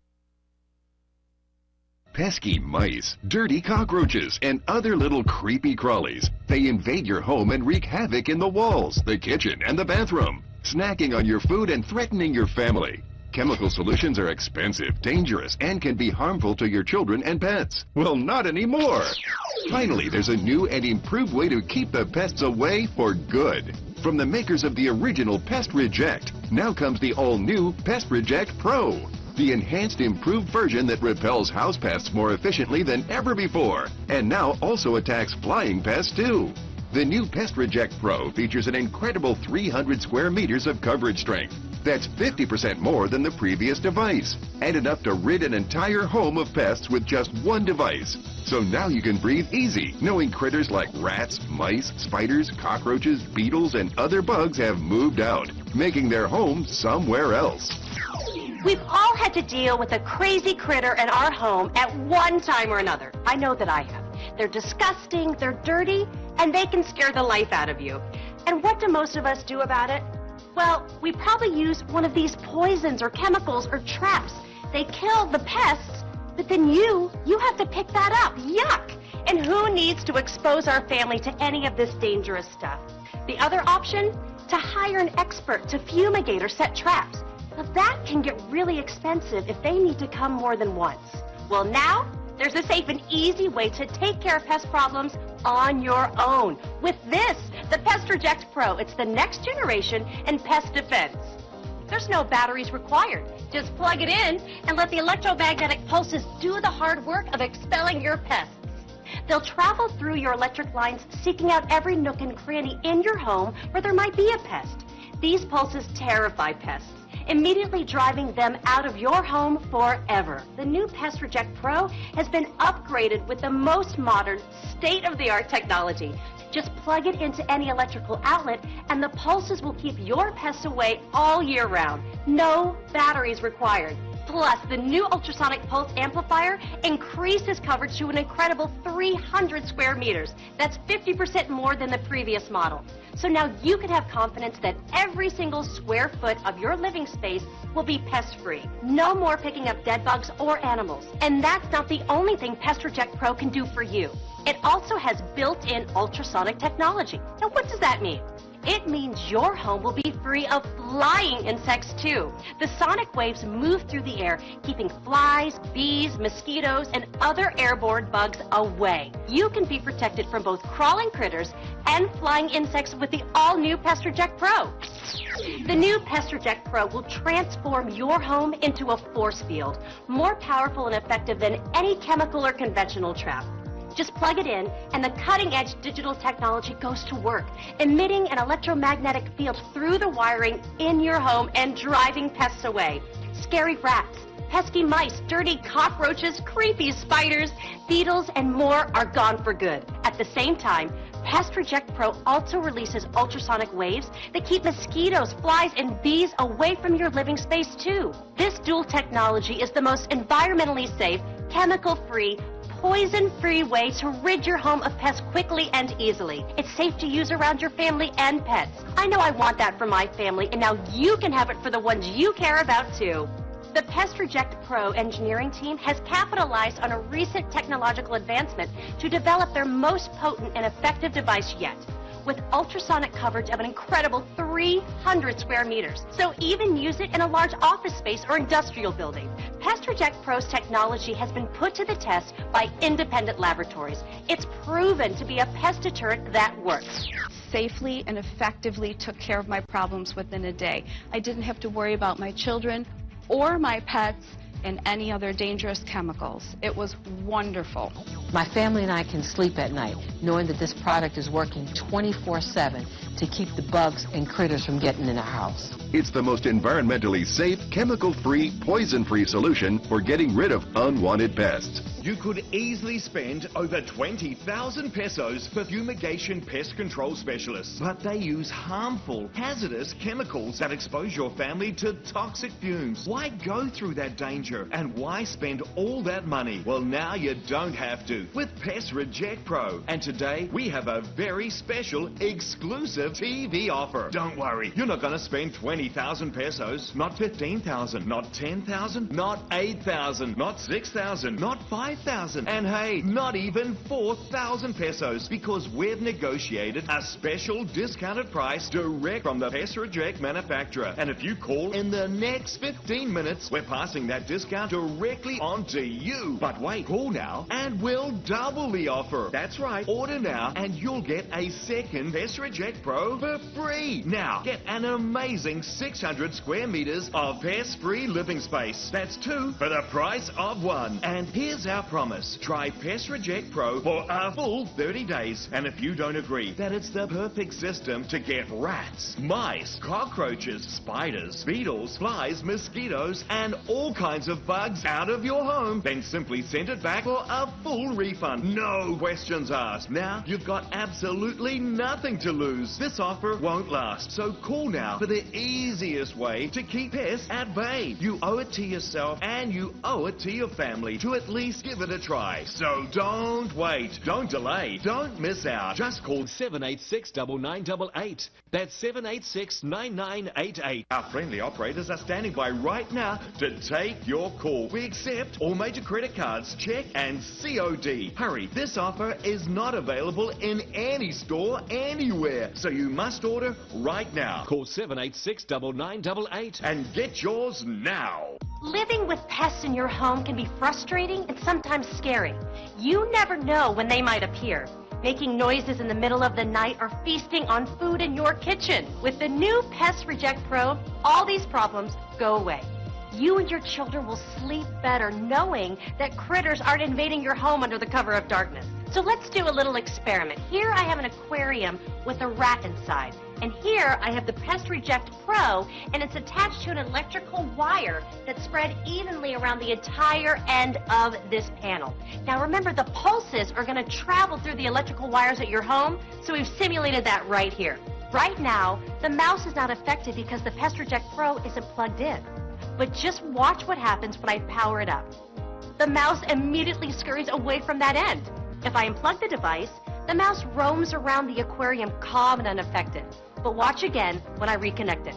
Pesky mice, dirty cockroaches, and other little creepy crawlies. They invade your home and wreak havoc in the walls, the kitchen, and the bathroom, snacking on your food and threatening your family. Chemical solutions are expensive, dangerous, and can be harmful to your children and pets. Well, not anymore. Finally, there's a new and improved way to keep the pests away for good. From the makers of the original Pest Reject, now comes the all-new Pest Reject Pro. The enhanced, improved version that repels house pests more efficiently than ever before, and now also attacks flying pests too. The new Pest Reject Pro features an incredible 300 square meters of coverage strength. That's 50% more than the previous device, and enough to rid an entire home of pests with just one device. So now you can breathe easy, knowing critters like rats, mice, spiders, cockroaches, beetles, and other bugs have moved out, making their home somewhere else. We've all had to deal with a crazy critter in our home at one time or another. I know that I have. They're disgusting, they're dirty, and they can scare the life out of you. And what do most of us do about it? Well, we probably use one of these poisons or chemicals or traps. They kill the pests, but then you have to pick that up. Yuck! And who needs to expose our family to any of this dangerous stuff? The other option? To hire an expert to fumigate or set traps. Now that can get really expensive if they need to come more than once. Well, now there's a safe and easy way to take care of pest problems on your own. With this, the Pest Reject Pro. It's the next generation in pest defense. There's no batteries required. Just plug it in and let the electromagnetic pulses do the hard work of expelling your pests. They'll travel through your electric lines, seeking out every nook and cranny in your home where there might be a pest. These pulses terrify pests, immediately driving them out of your home forever. The new Pest Reject Pro has been upgraded with the most modern, state-of-the-art technology. Just plug it into any electrical outlet and the pulses will keep your pests away all year round. No batteries required. Plus, the new ultrasonic pulse amplifier increases coverage to an incredible 300 square meters. That's 50% more than the previous model. So now you can have confidence that every single square foot of your living space will be pest-free. No more picking up dead bugs or animals. And that's not the only thing Pest Reject Pro can do for you. It also has built-in ultrasonic technology. Now, what does that mean? It means your home will be free of flying insects too. The sonic waves move through the air, keeping flies, bees, mosquitoes, and other airborne bugs away. You can be protected from both crawling critters and flying insects with the all-new Pest Reject Pro. The new Pest Reject Pro will transform your home into a force field, more powerful and effective than any chemical or conventional trap. Just plug it in, and the cutting-edge digital technology goes to work, emitting an electromagnetic field through the wiring in your home and driving pests away. Scary rats, pesky mice, dirty cockroaches, creepy spiders, beetles, and more are gone for good. At the same time, Pest Reject Pro also releases ultrasonic waves that keep mosquitoes, flies, and bees away from your living space too. This dual technology is the most environmentally safe, chemical-free, poison-free way to rid your home of pests quickly and easily. It's safe to use around your family and pets. I know I want that for my family, and now you can have it for the ones you care about too. The Pest Reject Pro engineering team has capitalized on a recent technological advancement to develop their most potent and effective device yet. with ultrasonic coverage of an incredible 300 square meters. So even use it in a large office space or industrial building. Pest Reject Pro's technology has been put to the test by independent laboratories. It's proven to be a pest deterrent that works. Safely and effectively took care of my problems within a day. I didn't have to worry about my children or my pets and any other dangerous chemicals. It was wonderful. My family and I can sleep at night knowing that this product is working 24/7 to keep the bugs and critters from getting in our house. It's the most environmentally safe, chemical-free, poison-free solution for getting rid of unwanted pests. You could easily spend over 20,000 pesos for fumigation pest control specialists, but they use harmful, hazardous chemicals that expose your family to toxic fumes. Why go through that danger? And why spend all that money? Well, now you don't have to with Pest Reject Pro. And today, we have a very special, exclusive TV offer. Don't worry, you're not going to spend 20,000 pesos, not 15,000, not 10,000, not 8,000, not 6,000, not 5,000, and hey, not even 4,000 pesos, because we've negotiated a special discounted price direct from the Pest Reject manufacturer. And if you call in the next 15 minutes, we're passing that discount directly on to you. But wait, call now and we'll double the offer. That's right, order now and you'll get a second Pest Reject Pro for free. Now, get an amazing 600 square meters of pest-free living space. That's 2 for the price of 1. And here's our promise. Try Pest Reject Pro for a full 30 days. And if you don't agree that it's the perfect system to get rats, mice, cockroaches, spiders, beetles, flies, mosquitoes, and all kinds of bugs out of your home, then simply send it back for a full refund. No questions asked. Now, you've got absolutely nothing to lose. This offer won't last. So call now for the easiest way to keep pests at bay. You owe it to yourself and you owe it to your family to at least give it a try. So don't wait. Don't delay. Don't miss out. Just call 786-9988. That's 786-9988. Our friendly operators are standing by right now to take your call. We accept all major credit cards, check, and COD. Hurry, this offer is not available in any store anywhere, so you must order right now. Call 786-9988 and get yours now. Living with pests in your home can be frustrating and sometimes scary. You never know when they might appear, making noises in the middle of the night or feasting on food in your kitchen. With the new Pest Reject Pro, all these problems go away. You and your children will sleep better knowing that critters aren't invading your home under the cover of darkness. So let's do a little experiment. Here I have an aquarium with a rat inside. And here I have the Pest Reject Pro, and it's attached to an electrical wire that's spread evenly around the entire end of this panel. Now remember, the pulses are going to travel through the electrical wires at your home, so we've simulated that right here. Right now, the mouse is not affected because the Pest Reject Pro isn't plugged in. But just watch what happens when I power it up. The mouse immediately scurries away from that end. If I unplug the device, the mouse roams around the aquarium calm and unaffected. But watch again when I reconnect it.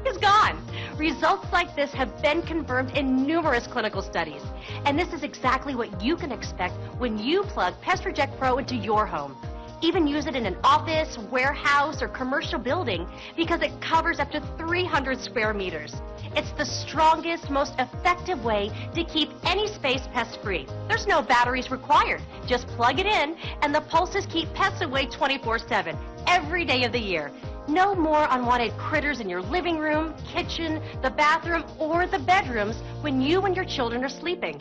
It's gone. Results like this have been confirmed in numerous clinical studies. And this is exactly what you can expect when you plug Pest Reject Pro into your home. Even use it in an office, warehouse, or commercial building because it covers up to 300 square meters. It's the strongest, most effective way to keep any space pest-free. There's no batteries required. Just plug it in, and the pulses keep pests away 24/7, every day of the year. No more unwanted critters in your living room, kitchen, the bathroom, or the bedrooms when you and your children are sleeping.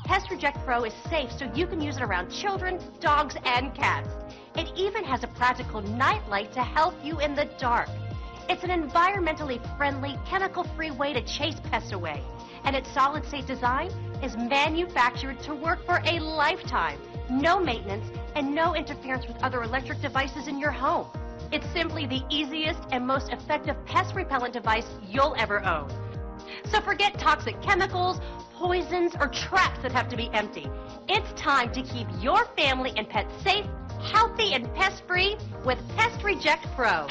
Pest Reject Pro is safe, so you can use it around children, dogs, and cats. It even has a practical night light to help you in the dark. It's an environmentally friendly, chemical-free way to chase pests away. And its solid-state design is manufactured to work for a lifetime. No maintenance and no interference with other electric devices in your home. It's simply the easiest and most effective pest repellent device you'll ever own. So forget toxic chemicals, poisons, or traps that have to be empty. It's time to keep your family and pets safe, healthy, and pest-free with Pest Reject Pro.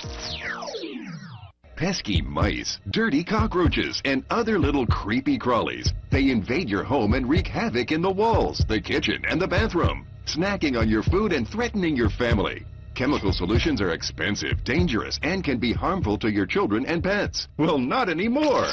Pesky mice, dirty cockroaches, and other little creepy crawlies. They invade your home and wreak havoc in the walls, the kitchen, and the bathroom, snacking on your food and threatening your family. Chemical solutions are expensive, dangerous, and can be harmful to your children and pets. Well, not anymore.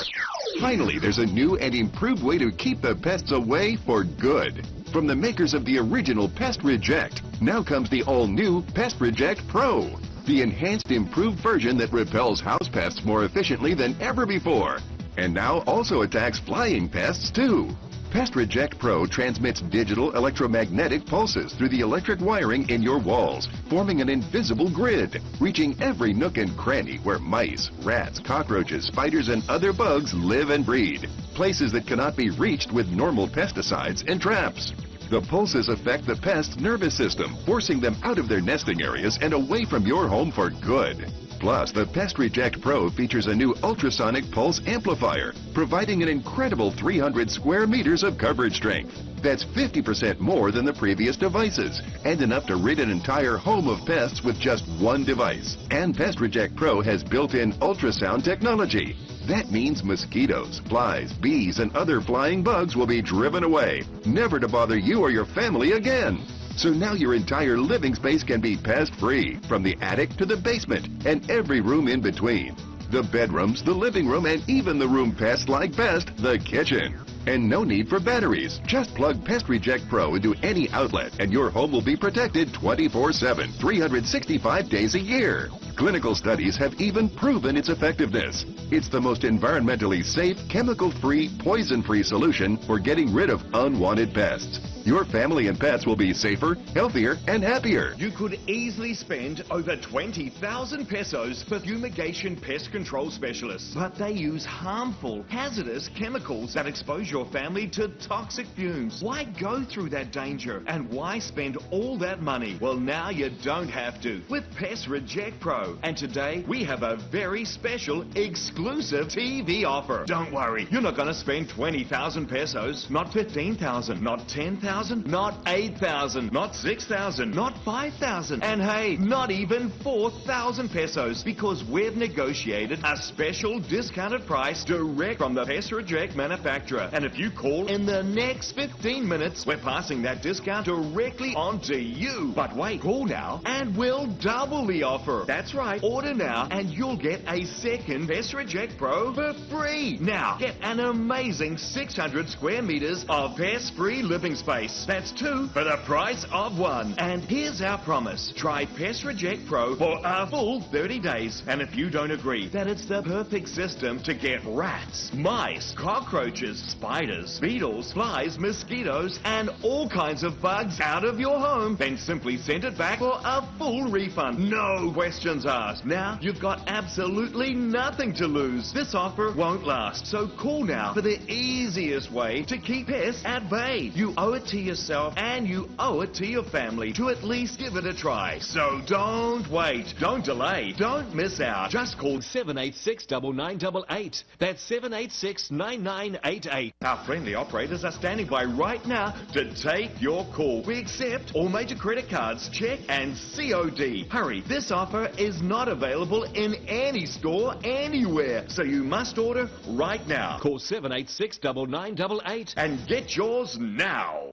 Finally, there's a new and improved way to keep the pests away for good. From the makers of the original Pest Reject, now comes the all-new Pest Reject Pro, the enhanced, improved version that repels house pests more efficiently than ever before, and now also attacks flying pests too. Pest Reject Pro transmits digital electromagnetic pulses through the electric wiring in your walls, forming an invisible grid, reaching every nook and cranny where mice, rats, cockroaches, spiders, and other bugs live and breed, places that cannot be reached with normal pesticides and traps. The pulses affect the pest's nervous system, forcing them out of their nesting areas and away from your home for good. Plus, the Pest Reject Pro features a new ultrasonic pulse amplifier, providing an incredible 300 square meters of coverage strength. That's 50% more than the previous devices, and enough to rid an entire home of pests with just one device. And Pest Reject Pro has built-in ultrasound technology. That means mosquitoes, flies, bees, and other flying bugs will be driven away, never to bother you or your family again. So now your entire living space can be pest-free, from the attic to the basement and every room in between. The bedrooms, the living room, and even the room pests like best, the kitchen. And no need for batteries. Just plug Pest Reject Pro into any outlet and your home will be protected 24/7, 365 days a year. Clinical studies have even proven its effectiveness. It's the most environmentally safe, chemical-free, poison-free solution for getting rid of unwanted pests. Your family and pets will be safer, healthier, and happier. You could easily spend over 20,000 pesos for fumigation pest control specialists, but they use harmful, hazardous chemicals that expose your family to toxic fumes. Why go through that danger? And why spend all that money? Well, now you don't have to with Pest Reject Pro. And today, we have a very special, exclusive TV offer. Don't worry, you're not going to spend 20,000 pesos, not 15,000, not 10,000. Not 8,000, not 6,000, not 5,000, and hey, not even 4,000 pesos, because we've negotiated a special discounted price direct from the Pest Reject manufacturer. And if you call in the next 15 minutes, we're passing that discount directly on to you. But wait, call now and we'll double the offer. That's right, order now and you'll get a second Pest Reject Pro for free. Now, get an amazing 600 square meters of pest-free living space. That's 2 for the price of 1. And here's our promise. Try Pest Reject Pro for a full 30 days. And if you don't agree that it's the perfect system to get rats, mice, cockroaches, spiders, beetles, flies, mosquitoes, and all kinds of bugs out of your home, then simply send it back for a full refund. No questions asked. Now, you've got absolutely nothing to lose. This offer won't last. So call now for the easiest way to keep pests at bay. You owe it to yourself and you owe it to your family to at least give it a try. So don't wait, don't delay, don't miss out. Just call 786-9988. That's 786-9988. Our friendly operators are standing by right now to take your call. We accept all major credit cards, check and COD. Hurry, this offer is not available in any store anywhere, so you must order right now. Call 786-9988 and get yours now.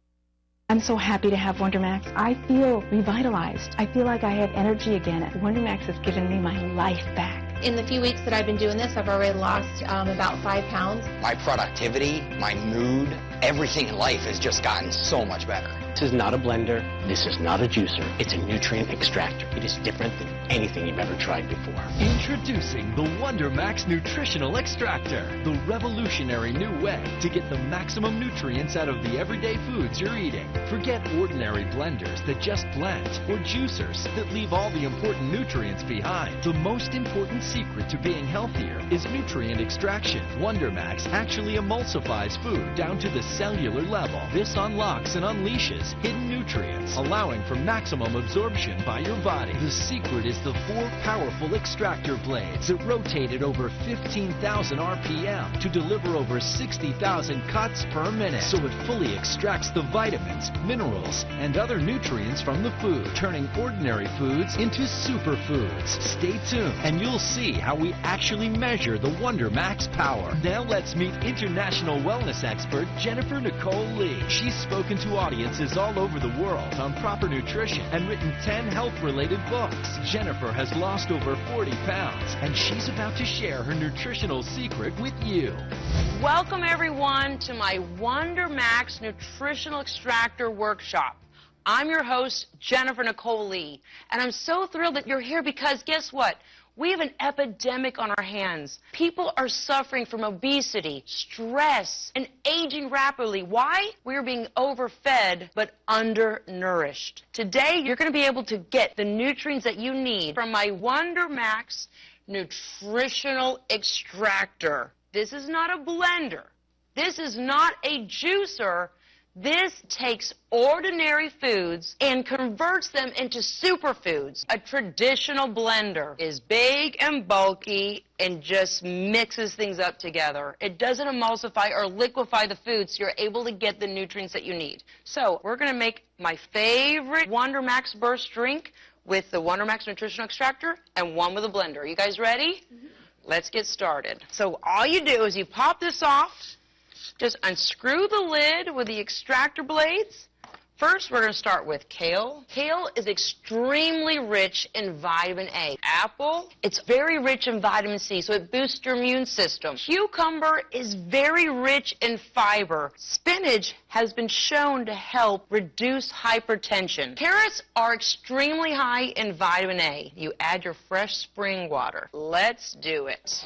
I'm so happy to have WonderMax. I feel revitalized. I feel like I have energy again. WonderMax has given me my life back. In the few weeks that I've been doing this, I've already lost about 5 pounds. My productivity, my mood, everything in life has just gotten so much better. This is not a blender. This is not a juicer. It's a nutrient extractor. It is different than anything you've ever tried before. Introducing the WonderMax Nutritional Extractor, the revolutionary new way to get the maximum nutrients out of the everyday foods you're eating. Forget ordinary blenders that just blend, or juicers that leave all the important nutrients behind. The most important secret to being healthier is nutrient extraction. WonderMax actually emulsifies food down to the cellular level. This unlocks and unleashes hidden nutrients, allowing for maximum absorption by your body. The secret is the 4 powerful extractor blades that rotate at over 15,000 RPM to deliver over 60,000 cuts per minute, so it fully extracts the vitamins, minerals, and other nutrients from the food, turning ordinary foods into superfoods. Stay tuned and you'll see how we actually measure the WonderMax power. Now let's meet international wellness expert Jennifer Jennifer Nicole Lee. She's spoken to audiences all over the world on proper nutrition and written 10 health-related books. Jennifer has lost over 40 pounds, and she's about to share her nutritional secret with you. Welcome, everyone, to my Wonder Max Nutritional Extractor Workshop. I'm your host, Jennifer Nicole Lee, and I'm so thrilled that you're here because guess what? We have an epidemic on our hands. People are suffering from obesity, stress, and aging rapidly. Why? We're being overfed but undernourished. Today, you're going to be able to get the nutrients that you need from my Wonder Max Nutritional Extractor. This is not a blender. This is not a juicer. This takes ordinary foods and converts them into superfoods. A traditional blender is big and bulky and just mixes things up together. It doesn't emulsify or liquefy the food, so you're able to get the nutrients that you need. So we're going to make my favorite Wonder Max Burst drink with the Wonder Max Nutritional Extractor and one with a blender. You guys ready? Mm-hmm. Let's get started. So all you do is you pop this off. Just unscrew the lid with the extractor blades. First, we're going to start with kale. Kale is extremely rich in vitamin A. Apple, it's very rich in vitamin C, so it boosts your immune system. Cucumber is very rich in fiber. Spinach has been shown to help reduce hypertension. Carrots are extremely high in vitamin A. You add your fresh spring water. Let's do it.